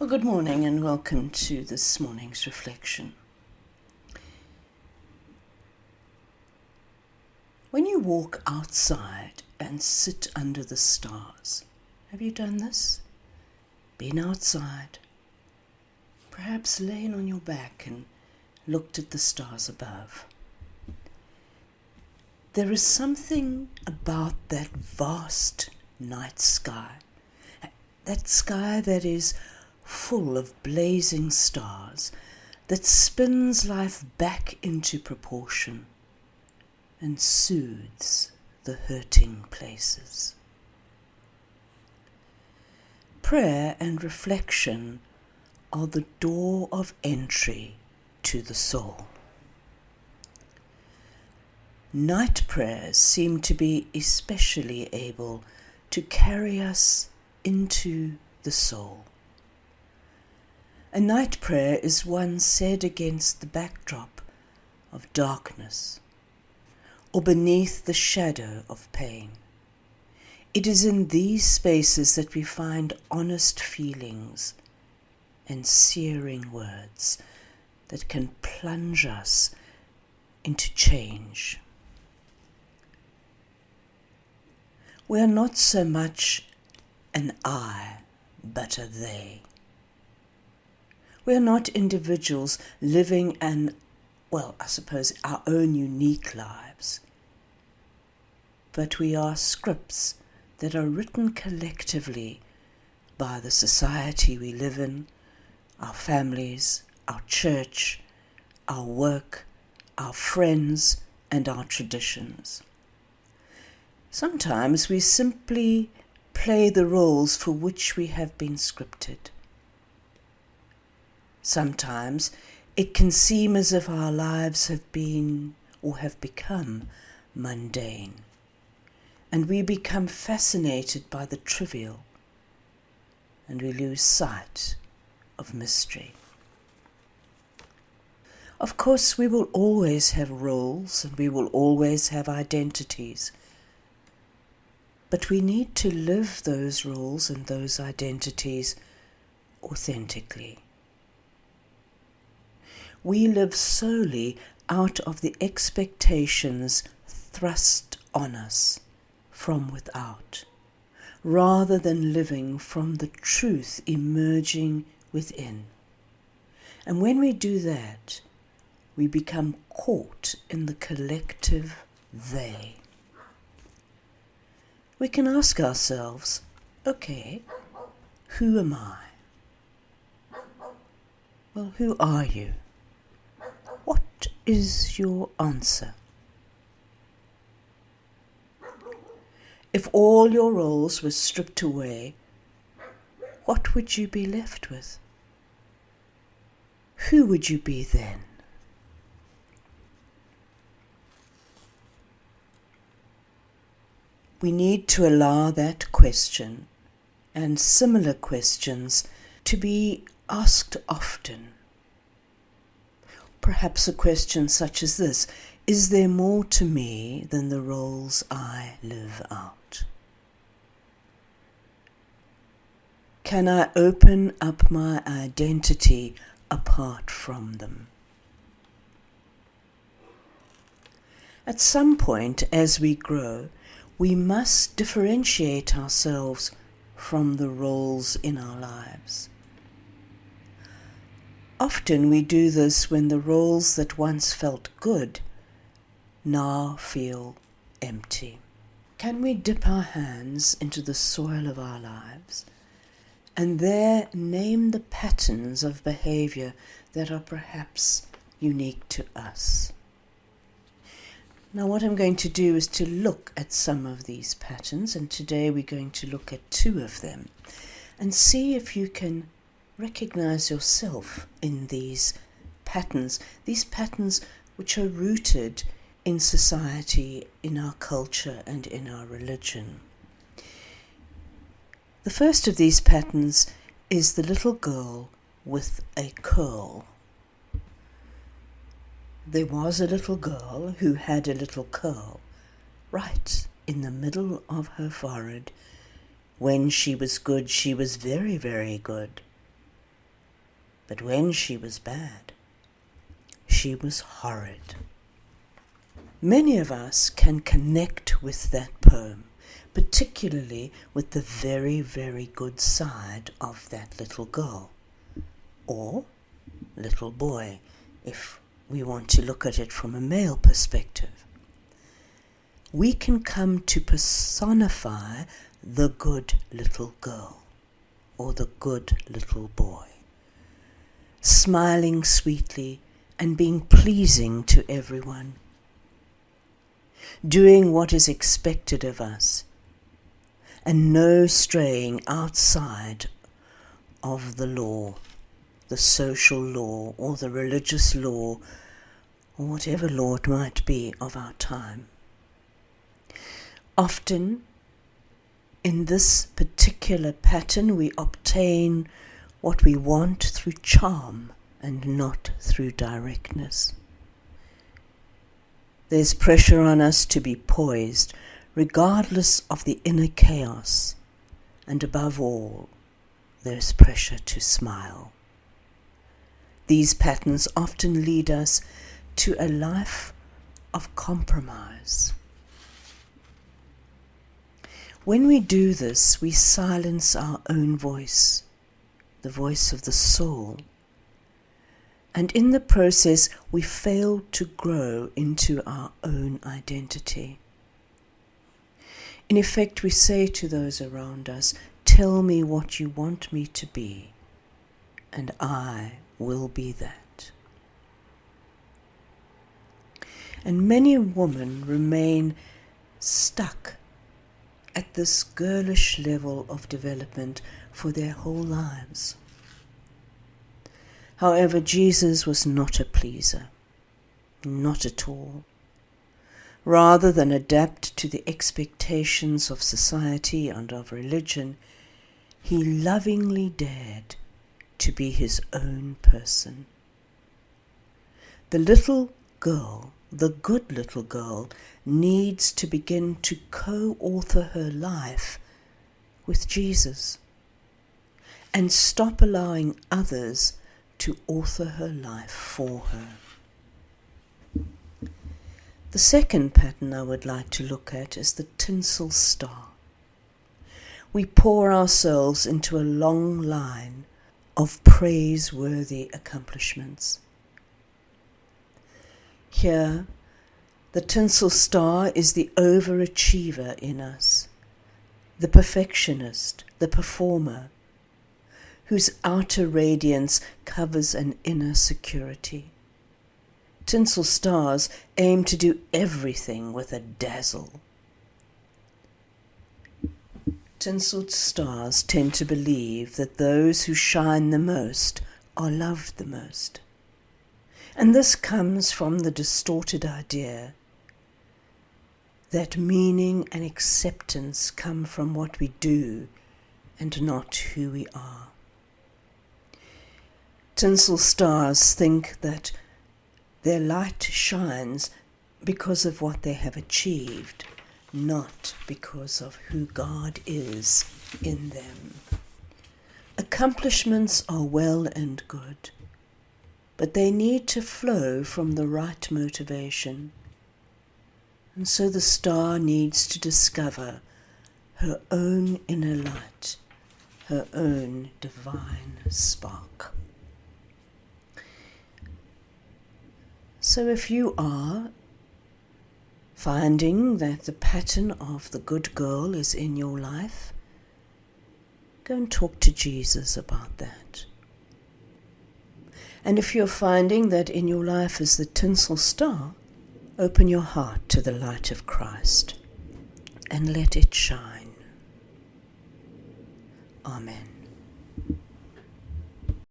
Well, good morning and welcome to this morning's reflection. When you walk outside and sit under the stars, have you done this? Been outside, perhaps lain on your back and looked at the stars above. There is something about that vast night sky, that sky that is full of blazing stars, that spins life back into proportion and soothes the hurting places. Prayer and reflection are the door of entry to the soul. Night prayers seem to be especially able to carry us into the soul. A night prayer is one said against the backdrop of darkness or beneath the shadow of pain. It is in these spaces that we find honest feelings and searing words that can plunge us into change. We are not so much an I, but a they. We are not individuals living our own unique lives, but we are scripts that are written collectively by the society we live in, our families, our church, our work, our friends, and our traditions. Sometimes we simply play the roles for which we have been scripted. Sometimes it can seem as if our lives have been or have become mundane, and we become fascinated by the trivial, and we lose sight of mystery. Of course, we will always have roles and we will always have identities, but we need to live those roles and those identities authentically. We live solely out of the expectations thrust on us from without, rather than living from the truth emerging within. And when we do that, we become caught in the collective they. We can ask ourselves, okay, who am I? Well, who are you? What is your answer? If all your roles were stripped away, what would you be left with? Who would you be then? We need to allow that question and similar questions to be asked often. Perhaps a question such as this: is there more to me than the roles I live out? Can I open up my identity apart from them? At some point, as we grow, we must differentiate ourselves from the roles in our lives. Often we do this when the roles that once felt good now feel empty. Can we dip our hands into the soil of our lives and there name the patterns of behavior that are perhaps unique to us? Now, what I'm going to do is to look at some of these patterns, and today we're going to look at 2 of them and see if you can recognize yourself in these patterns which are rooted in society, in our culture, and in our religion. The first of these patterns is the little girl with a curl. There was a little girl who had a little curl right in the middle of her forehead. When she was good, she was very, very good. but when she was bad, she was horrid. Many of us can connect with that poem, particularly with the very, very good side of that little girl, or little boy, if we want to look at it from a male perspective. We can come to personify the good little girl or the good little boy, smiling sweetly and being pleasing to everyone, doing what is expected of us, and no straying outside of the law, the social law or the religious law, or whatever law it might be of our time. Often, in this particular pattern, we obtain what we want through charm and not through directness. There's pressure on us to be poised, regardless of the inner chaos, and above all, there's pressure to smile. These patterns often lead us to a life of compromise. When we do this, we silence our own voice, the voice of the soul, and in the process we fail to grow into our own identity. In effect, we say to those around us, "Tell me what you want me to be, and I will be that." And many women remain stuck at this girlish level of development for their whole lives. However, Jesus was not a pleaser, not at all. Rather than adapt to the expectations of society and of religion, he lovingly dared to be his own person. The little girl, the good little girl, needs to begin to co-author her life with Jesus and stop allowing others to author her life for her. The second pattern I would like to look at is the tinsel star. We pour ourselves into a long line of praiseworthy accomplishments. Here, the tinsel star is the overachiever in us, the perfectionist, the performer, whose outer radiance covers an inner security. Tinsel stars aim to do everything with a dazzle. Tinsel stars tend to believe that those who shine the most are loved the most. And this comes from the distorted idea that meaning and acceptance come from what we do and not who we are. Tinsel stars think that their light shines because of what they have achieved, not because of who God is in them. Accomplishments are well and good, but they need to flow from the right motivation. And so the star needs to discover her own inner light, her own divine spark. So if you are finding that the pattern of the good girl is in your life, go and talk to Jesus about that. And if you're finding that in your life is the tinsel star, open your heart to the light of Christ and let it shine. Amen.